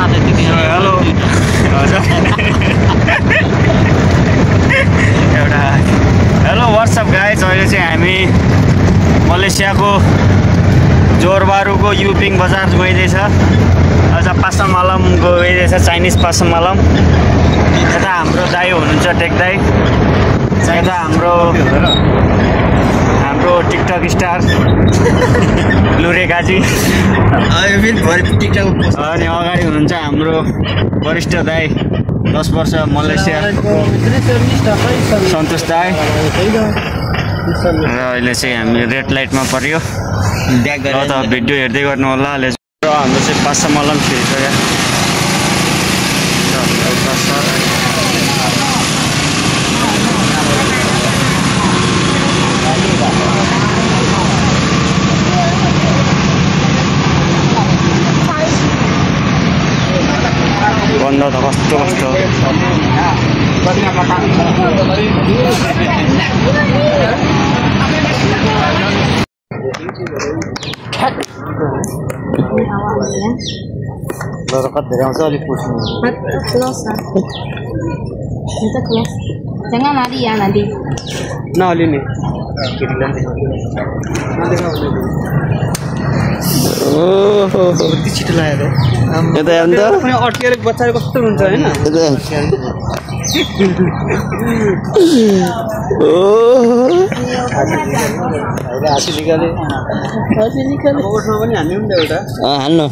Hello एउटा hello what's up guys अहिले चाहिँ हामी मलेसियाको जोरबारुको युपिङ बजार गइरहेछ अझ पासम आलम गइरहेछ चाइनिज पासम आलम यता हाम्रो दाइ हुनुहुन्छ टेक दाइ यता हाम्रो टिकटक स्टार लुरेकाजी अनि अगाडि हुनुहुन्छ हाम्रो वरिष्ठ दाइ 10 वर्ष मलेसिया सन्तोष दाइ र अहिले चाहिँ हामी रेड लाइटमा पर्यो त भिडियो हेर्दै गर्नु होला र हाम्रो चाहिँ पासम आलम खेलिसक्यो बन्द त कस्तो कस्तो धेरै आउँछ अलिक पुस्नु Jangan lari ya nanti. नलिने कति छिटो लाग्यो यता अन्त अड्किएर बच्चाले कस्तो हुन्छ हैन हाँसी निकाले ओठमा पनि हान्नु नि एउटा हान्नु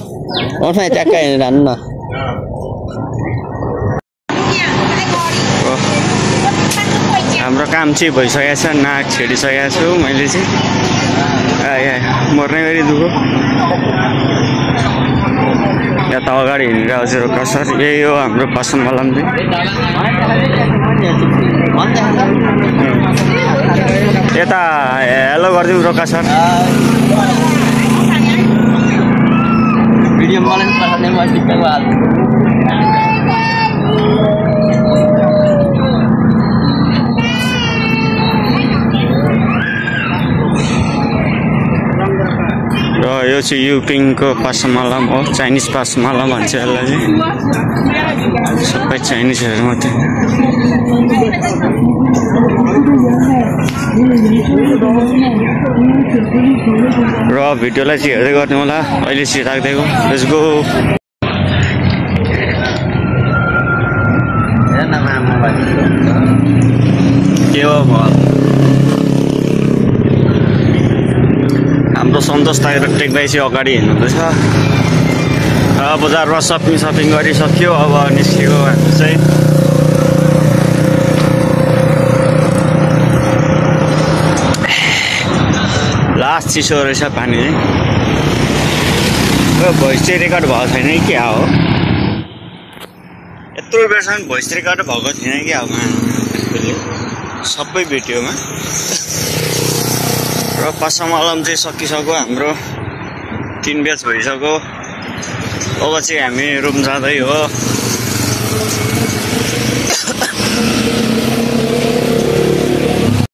ओठमा ट्याक्कै हान्नु न हाम्रो काम चाहिँ भइसकेको छ नाक छेडिसकेको छु मैले चाहिँ मर्ने गरी दुःख यता अगाडि हिँडेर हजुर कसर यही हो हाम्रो पासम आलम चाहिँ यता हेलो गरिदिउँ रोका सर भिडियो मलाई पठाउने म टिकटकमा हाल्छु र यो चाहिँ युपिङको पासम आलम हो चाइनिज पासम आलम भन्छ यसलाई चाहिँ सबै चाइनिजहरू मात्रै र भिडियोलाई चाहिँ हेर्दै गर्नु होला अहिले चाहिँ राख्दैको लेट्स गो के हो हाम्रो सन्तोष दाइ र टेक दाइ चाहिँ अगाडि हिँड्नुहुँदैछ बजारमा सपिङ गरिसक्यो अब निस्केको हाम्रो चाहिँ लास्ट चिसो रहेछ पानी चाहिँ भोइस चाहिँ रेकर्ड भएको छैन कि क्या हो यत्रो बेरसम्म भोइस रेकर्ड भएको थिएन क्या हो सबै भिडियोमा र पासम आलम चाहिँ सकिसक्यो हाम्रो 3 ब्याच भइसक्यो अब चाहिँ हामी रुम जाँदै हो